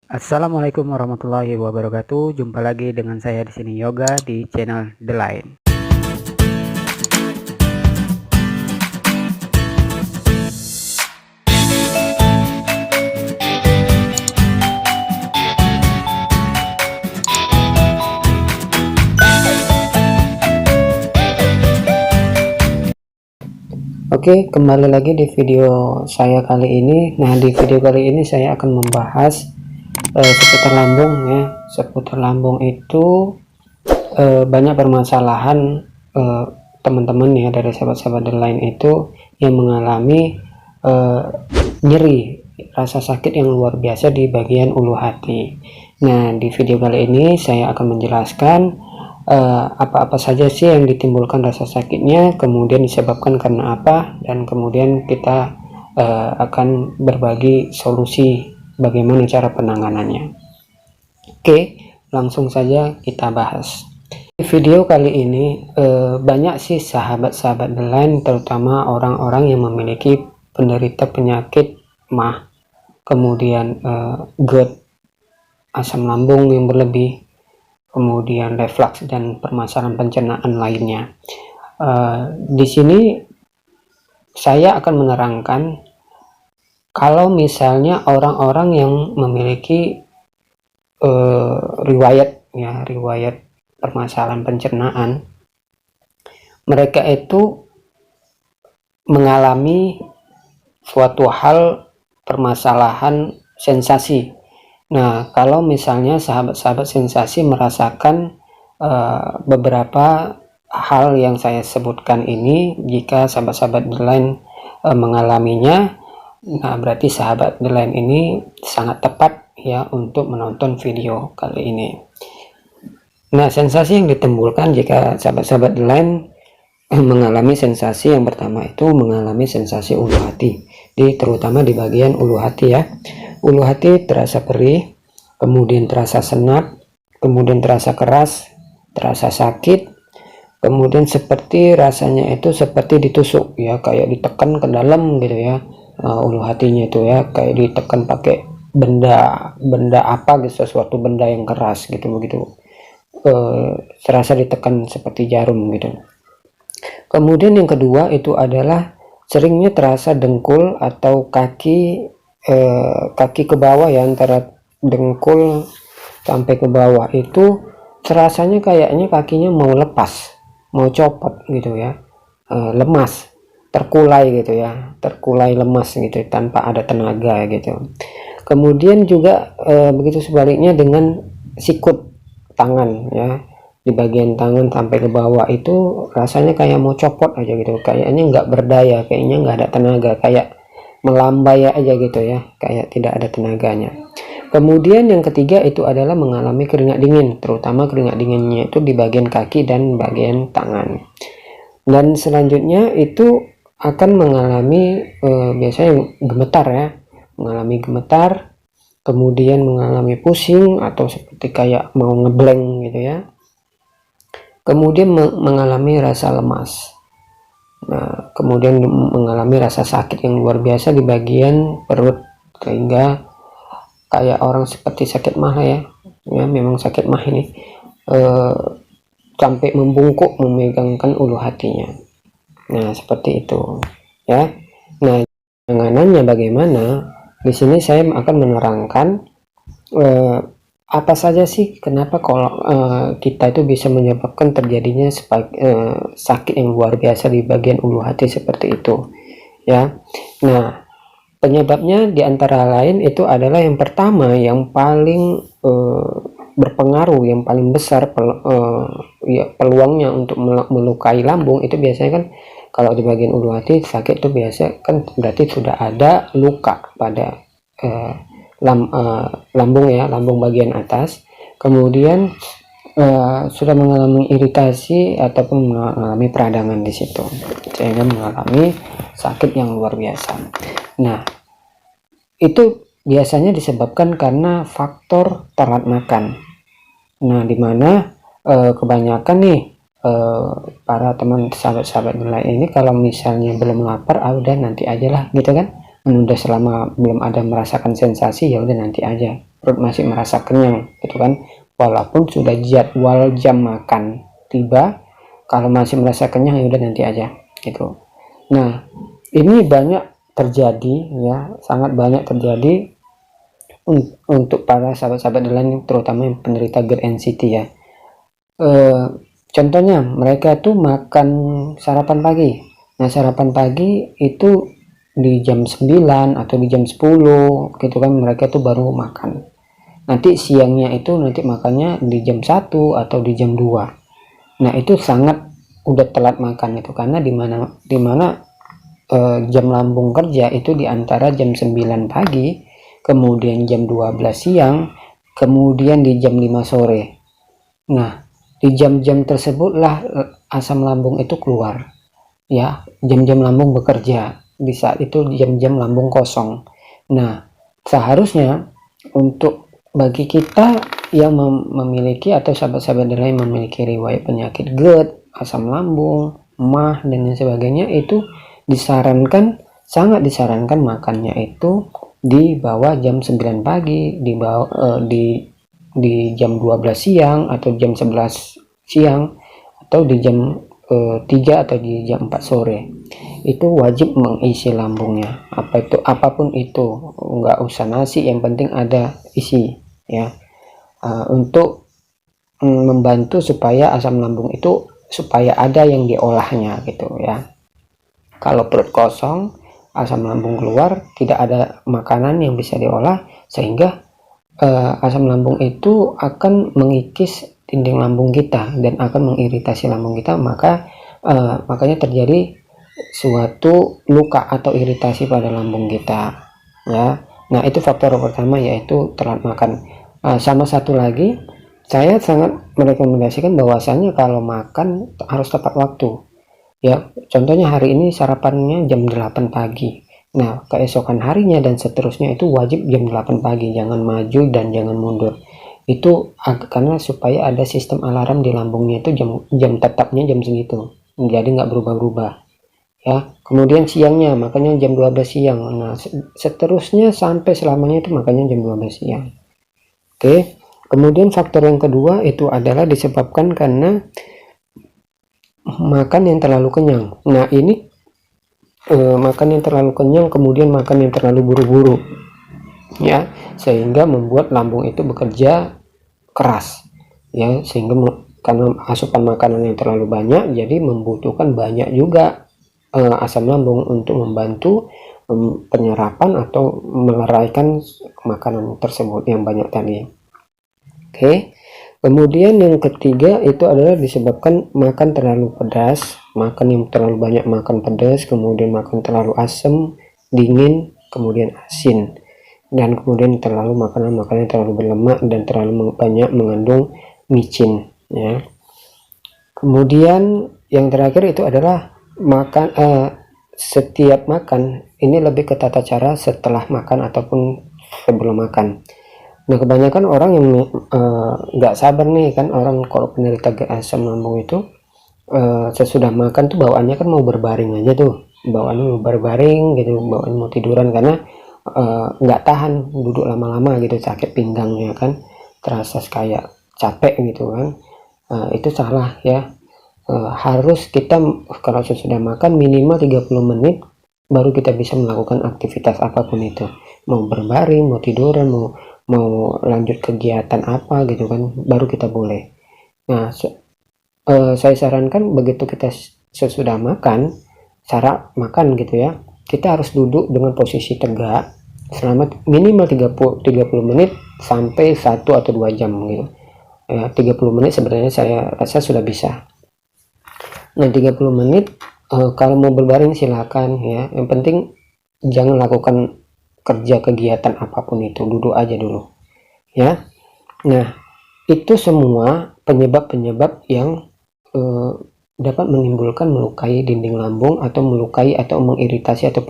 Assalamualaikum warahmatullahi wabarakatuh. Jumpa lagi dengan saya di sini Yoga di channel The Line. Oke, kembali lagi di video saya kali ini. Nah, di video kali ini saya akan membahas seputar lambung ya. Seputar lambung itu banyak permasalahan teman-teman ya, dari sahabat-sahabat The Line itu yang mengalami nyeri, rasa sakit yang luar biasa di bagian ulu hati. Nah, di video kali ini saya akan menjelaskan apa-apa saja sih yang ditimbulkan rasa sakitnya, kemudian disebabkan karena apa, dan kemudian kita akan berbagi solusi bagaimana cara penanganannya. Oke, langsung saja kita bahas. Di video kali ini banyak sih sahabat-sahabat The Line, terutama orang-orang yang memiliki penderita penyakit MAH, kemudian GERD, asam lambung yang berlebih, kemudian reflux dan permasalahan pencernaan lainnya. Di sini saya akan menerangkan kalau misalnya orang-orang yang memiliki riwayat permasalahan pencernaan, mereka itu mengalami suatu hal permasalahan sensasi. Nah, kalau misalnya sahabat-sahabat sensasi merasakan beberapa hal yang saya sebutkan ini, jika sahabat-sahabat The Line mengalaminya, nah berarti sahabat The Line ini sangat tepat ya untuk menonton video kali ini. Nah, sensasi yang ditimbulkan jika sahabat-sahabat The Line mengalami sensasi yang pertama itu mengalami sensasi ulu hati, terutama di bagian ulu hati ya. Ulu hati terasa perih, kemudian terasa senap, kemudian terasa keras, terasa sakit, kemudian seperti rasanya itu seperti ditusuk ya, kayak ditekan ke dalam gitu ya. Ulu hatinya itu ya kayak ditekan pakai benda apa gitu, sesuatu benda yang keras gitu, begitu terasa ditekan seperti jarum gitu. Kemudian yang kedua itu adalah seringnya terasa dengkul atau kaki ke bawah ya, antara dengkul sampai ke bawah itu terasanya kayaknya kakinya mau lepas, mau copot gitu ya, lemas, terkulai gitu ya, terkulai lemas gitu tanpa ada tenaga gitu. Kemudian juga begitu sebaliknya dengan sikut tangan ya, di bagian tangan sampai ke bawah itu rasanya kayak mau copot aja gitu, kayaknya nggak berdaya, kayaknya nggak ada tenaga, kayak melambai aja gitu ya, kayak tidak ada tenaganya. Kemudian yang ketiga itu adalah mengalami keringat dingin, terutama keringat dinginnya itu di bagian kaki dan bagian tangan. Dan selanjutnya itu akan mengalami biasanya gemetar ya, mengalami gemetar, kemudian mengalami pusing atau seperti kayak mau ngeblank gitu ya, kemudian mengalami rasa lemas. Nah, kemudian mengalami rasa sakit yang luar biasa di bagian perut, sehingga kayak orang seperti sakit MAH ya, memang sakit MAH ini sampai membungkuk memegangkan ulu hatinya. Nah, seperti itu ya. Nah, penanganannya bagaimana? Di sini saya akan menerangkan apa saja sih kenapa kalau kita itu bisa menyebabkan terjadinya sakit yang luar biasa di bagian ulu hati seperti itu ya. Nah, penyebabnya diantara lain itu adalah yang pertama, yang paling berpengaruh, yang paling besar peluangnya untuk melukai lambung itu biasanya kan, kalau di bagian ulu hati sakit itu biasa kan berarti sudah ada luka pada lambung ya, lambung bagian atas, kemudian sudah mengalami iritasi ataupun mengalami peradangan di situ sehingga mengalami sakit yang luar biasa. Nah, itu biasanya disebabkan karena faktor telat makan. Nah, dimana kebanyakan nih para teman sahabat-sahabat ini kalau misalnya belum lapar, udah nanti aja lah gitu kan, menunda selama belum ada merasakan sensasi, ya udah nanti aja perut masih merasa kenyang gitu kan, walaupun sudah jadwal jam makan tiba, kalau masih merasa kenyang ya udah nanti aja gitu. Nah, ini banyak terjadi ya, sangat banyak terjadi untuk para sahabat-sahabat lain, terutama yang penderita GERD NCT ya. Contohnya mereka tuh makan sarapan pagi. Nah, sarapan pagi itu di jam 9 atau di jam 10 gitu kan, mereka tuh baru makan. Nanti siangnya itu nanti makannya di jam 1 atau di jam 2. Nah, itu sangat udah telat makan itu, karena dimana jam lambung kerja itu di antara jam 9 pagi, kemudian jam 12 siang, kemudian di jam 5 sore. Nah, di jam-jam tersebutlah asam lambung itu keluar ya, jam-jam lambung bekerja, di saat itu jam-jam lambung kosong. Nah, seharusnya untuk bagi kita yang memiliki atau sahabat-sahabat lain memiliki riwayat penyakit GERD, asam lambung, MAH dan sebagainya, itu disarankan, sangat disarankan makannya itu di bawah jam 9 pagi, di bawah di jam 12 siang atau jam 11 siang, atau di jam 3 atau di jam 4 sore. Itu wajib mengisi lambungnya, apapun itu, nggak usah nasi, yang penting ada isi ya, untuk membantu supaya asam lambung itu supaya ada yang diolahnya gitu ya. Kalau perut kosong, asam lambung keluar, tidak ada makanan yang bisa diolah, sehingga asam lambung itu akan mengikis dinding lambung kita dan akan mengiritasi lambung kita, makanya terjadi suatu luka atau iritasi pada lambung kita ya. Nah, itu faktor pertama, yaitu telat makan. Sama satu lagi, saya sangat merekomendasikan bahwasanya kalau makan harus tepat waktu ya. Contohnya hari ini sarapannya jam 8 pagi. Nah, keesokan harinya dan seterusnya itu wajib jam 8 pagi, jangan maju dan jangan mundur. Itu karena supaya ada sistem alarm di lambungnya, itu jam tetapnya jam segitu, jadi nggak berubah-ubah ya. Kemudian siangnya makanya jam 12 siang. Nah, seterusnya sampai selamanya itu makanya jam 12 siang. Oke. Kemudian faktor yang kedua itu adalah disebabkan karena makan yang terlalu kenyang. Nah, ini makan yang terlalu kenyang, kemudian makan yang terlalu buru-buru ya, sehingga membuat lambung itu bekerja keras ya, sehingga karena asupan makanan yang terlalu banyak, jadi membutuhkan banyak juga asam lambung untuk membantu penyerapan atau meleraikan makanan tersebut yang banyak tadi. Oke. Kemudian yang ketiga itu adalah disebabkan makan terlalu pedas, makan yang terlalu banyak makan pedas, kemudian makan terlalu asam, dingin, kemudian asin, dan kemudian terlalu makanan-makanan terlalu berlemak dan terlalu banyak mengandung micin ya. Kemudian yang terakhir itu adalah makan setiap makan ini lebih ke tata cara setelah makan ataupun sebelum makan. Nah, kebanyakan orang yang nggak sabar nih kan, orang kalau penderita asam lambung itu sesudah makan tuh bawaannya kan mau berbaring aja tuh, bawaannya mau berbaring gitu, bawaannya mau tiduran, karena nggak tahan duduk lama-lama gitu, sakit pinggangnya kan, terasa kayak capek gitu kan. Itu salah ya. Harus kita kalau sesudah makan minimal 30 menit baru kita bisa melakukan aktivitas apapun itu, mau berbaring, mau tiduran, mau lanjut kegiatan apa gitu kan, baru kita boleh. Nah, saya sarankan begitu kita sesudah makan, cara makan gitu ya, kita harus duduk dengan posisi tegak selama minimal 30 menit sampai 1 atau 2 jam gitu ya. 30 menit sebenarnya saya rasa sudah bisa. Nah, 30 menit kalau mau berbaring silakan ya, yang penting jangan lakukan kerja kegiatan apapun itu, duduk aja dulu ya. Nah, itu semua penyebab-penyebab yang dapat menimbulkan melukai dinding lambung atau melukai atau mengiritasi atau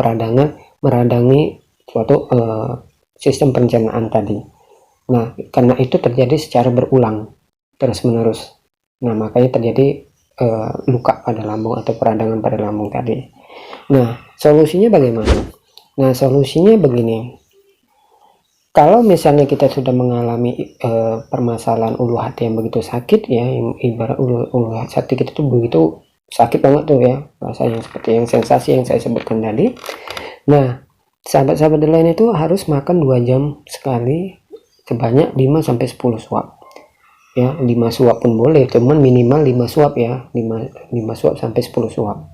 meradangi suatu sistem pencernaan tadi. Nah, karena itu terjadi secara berulang terus menerus. Nah, makanya terjadi luka pada lambung atau peradangan pada lambung tadi. Nah, solusinya bagaimana? Nah, solusinya begini. Kalau misalnya kita sudah mengalami permasalahan ulu hati yang begitu sakit ya, yang ibarat ulu hati kita itu begitu sakit banget tuh ya, rasanya seperti yang sensasi yang saya sebutkan tadi. Nah, sahabat-sahabat lain itu harus makan 2 jam sekali sebanyak 5 sampai 10 suap. Ya, 5 suap pun boleh, cuman minimal 5 suap ya, 5 suap sampai 10 suap.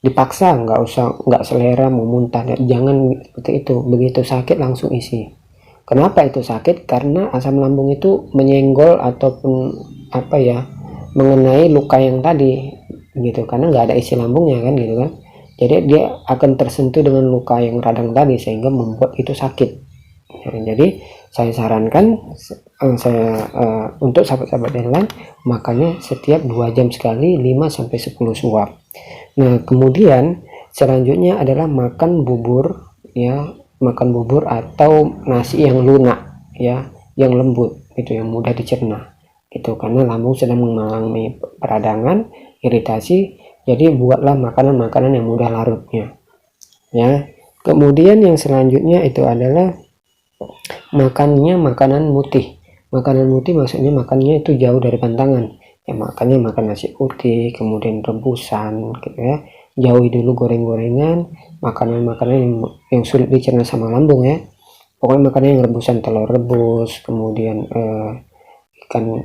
Dipaksa, nggak selera mau muntah, jangan seperti itu. Begitu sakit langsung isi. Kenapa itu sakit? Karena asam lambung itu menyenggol ataupun apa ya, mengenai luka yang tadi gitu, karena nggak ada isi lambungnya kan gitu kan. Jadi dia akan tersentuh dengan luka yang radang tadi sehingga membuat itu sakit. Jadi saya sarankan untuk sahabat-sahabat yang lain makanya setiap 2 jam sekali 5 sampai 10 suap. Nah, kemudian selanjutnya adalah makan bubur ya, makan bubur atau nasi yang lunak ya, yang lembut itu, yang mudah dicerna itu, karena lambung sedang mengalami peradangan, iritasi, jadi buatlah makanan-makanan yang mudah larutnya ya. Kemudian yang selanjutnya itu adalah makannya makanan putih. Makanan putih maksudnya makannya itu jauh dari pantangan ya, makannya makan nasi putih, kemudian rebusan gitu ya, jauhi dulu goreng-gorengan, makanan-makanan yang sulit dicerna sama lambung ya. Pokoknya makanan yang rebusan, telur rebus, kemudian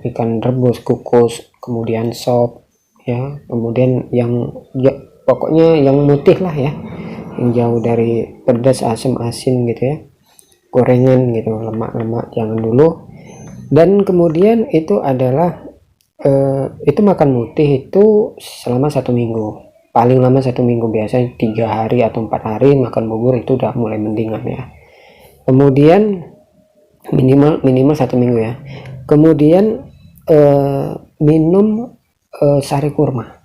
ikan rebus kukus, kemudian sop ya, kemudian yang ya, pokoknya yang putih lah ya, yang jauh dari pedas, asam, asin gitu ya, gorengan gitu, lemak-lemak jangan dulu. Dan kemudian itu adalah itu makan putih itu selama 1 minggu, paling lama 1 minggu, biasanya 3 hari atau 4 hari makan bubur itu udah mulai mendingan ya. Kemudian minimal 1 minggu ya. Kemudian minum sari kurma,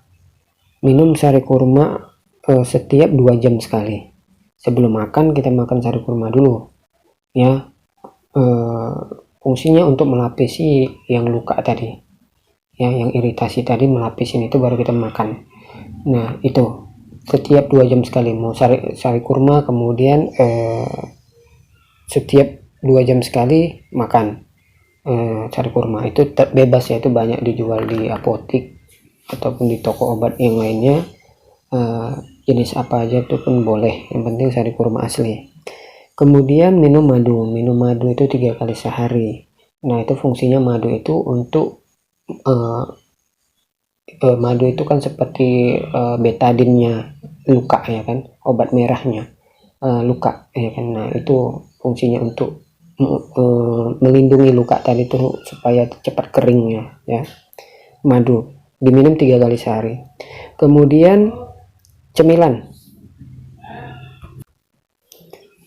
setiap 2 jam sekali. Sebelum makan kita makan sari kurma dulu ya. Fungsinya untuk melapisi yang luka tadi ya, yang iritasi tadi, melapisin itu baru kita makan. Nah itu setiap 2 jam sekali mau sari kurma, kemudian setiap 2 jam sekali makan sari kurma. Itu bebas ya, itu banyak dijual di apotik ataupun di toko obat yang lainnya, jenis apa aja itu pun boleh, yang penting sari kurma asli. Kemudian minum madu itu 3 kali sehari. Nah itu fungsinya madu itu untuk madu itu kan seperti betadinnya luka ya kan, obat merahnya luka ya kan. Nah itu fungsinya untuk melindungi luka tadi itu supaya cepat keringnya ya. Madu diminum 3 kali sehari. Kemudian cemilan.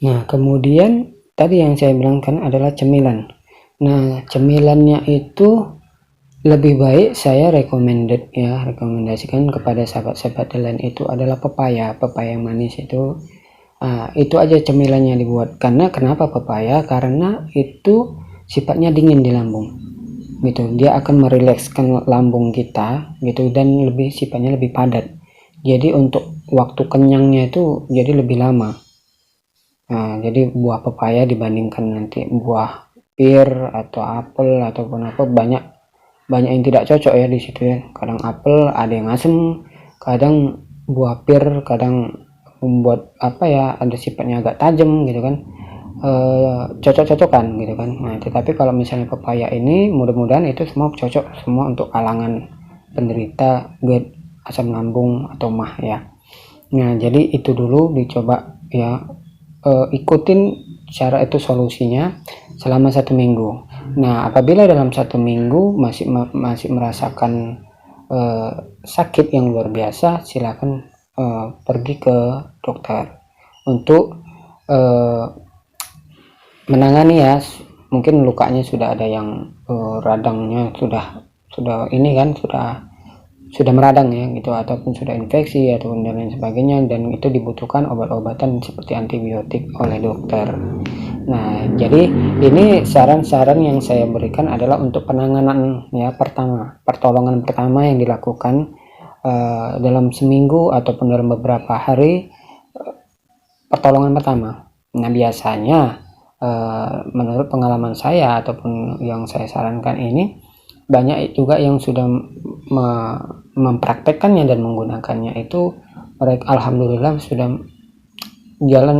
Nah kemudian tadi yang saya bilang kan adalah cemilan. Nah cemilannya itu lebih baik saya rekomendasikan kepada sahabat-sahabat lain itu adalah pepaya yang manis itu. Itu aja cemilannya dibuat. Karena kenapa pepaya? Karena itu sifatnya dingin di lambung gitu, dia akan merilekskan lambung kita gitu, dan sifatnya lebih padat, jadi untuk waktu kenyangnya itu jadi lebih lama. Jadi buah pepaya dibandingkan nanti buah pir atau apel ataupun apa, banyak yang tidak cocok ya di situ ya. Kadang apel ada yang asem, kadang buah pir kadang membuat apa ya, ada sifatnya agak tajam gitu kan, cocok-cocokan gitu kan. Nah tetapi kalau misalnya pepaya ini mudah-mudahan itu semua cocok semua untuk kalangan penderita GERD, asam lambung atau MAH ya. Nah jadi itu dulu dicoba ya, ikutin cara itu solusinya selama 1 minggu. Nah apabila dalam 1 minggu masih merasakan sakit yang luar biasa, silakan pergi ke dokter untuk menangani ya. Mungkin lukanya sudah ada yang radangnya sudah ini kan, sudah meradang ya gitu, ataupun sudah infeksi ataupun dan lain sebagainya, dan itu dibutuhkan obat-obatan seperti antibiotik oleh dokter. Nah jadi ini saran-saran yang saya berikan adalah untuk penanganan ya, pertolongan pertama yang dilakukan dalam seminggu ataupun dalam beberapa hari, pertolongan pertama. Nah biasanya menurut pengalaman saya ataupun yang saya sarankan ini, banyak juga yang sudah mempraktekkannya dan menggunakannya itu mereka alhamdulillah sudah jalan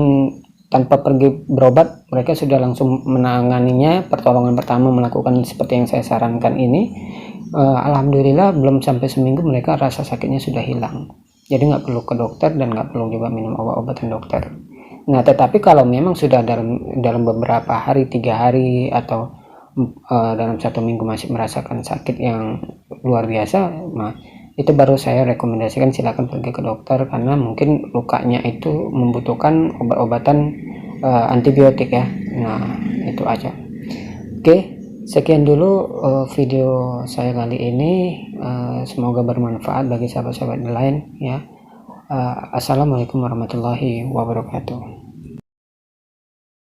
tanpa pergi berobat, mereka sudah langsung menanganinya. Pertolongan pertama melakukan seperti yang saya sarankan ini, alhamdulillah belum sampai seminggu mereka rasa sakitnya sudah hilang, jadi nggak perlu ke dokter dan nggak perlu juga minum obat-obatan dokter. Nah, tetapi kalau memang sudah dalam beberapa hari, 3 hari atau dalam 1 minggu masih merasakan sakit yang luar biasa, nah itu baru saya rekomendasikan silakan pergi ke dokter, karena mungkin lukanya itu membutuhkan obat-obatan antibiotik ya. Nah, itu aja. Oke, sekian dulu video saya kali ini. Semoga bermanfaat bagi sahabat-sahabat lain ya. Assalamualaikum warahmatullahi wabarakatuh.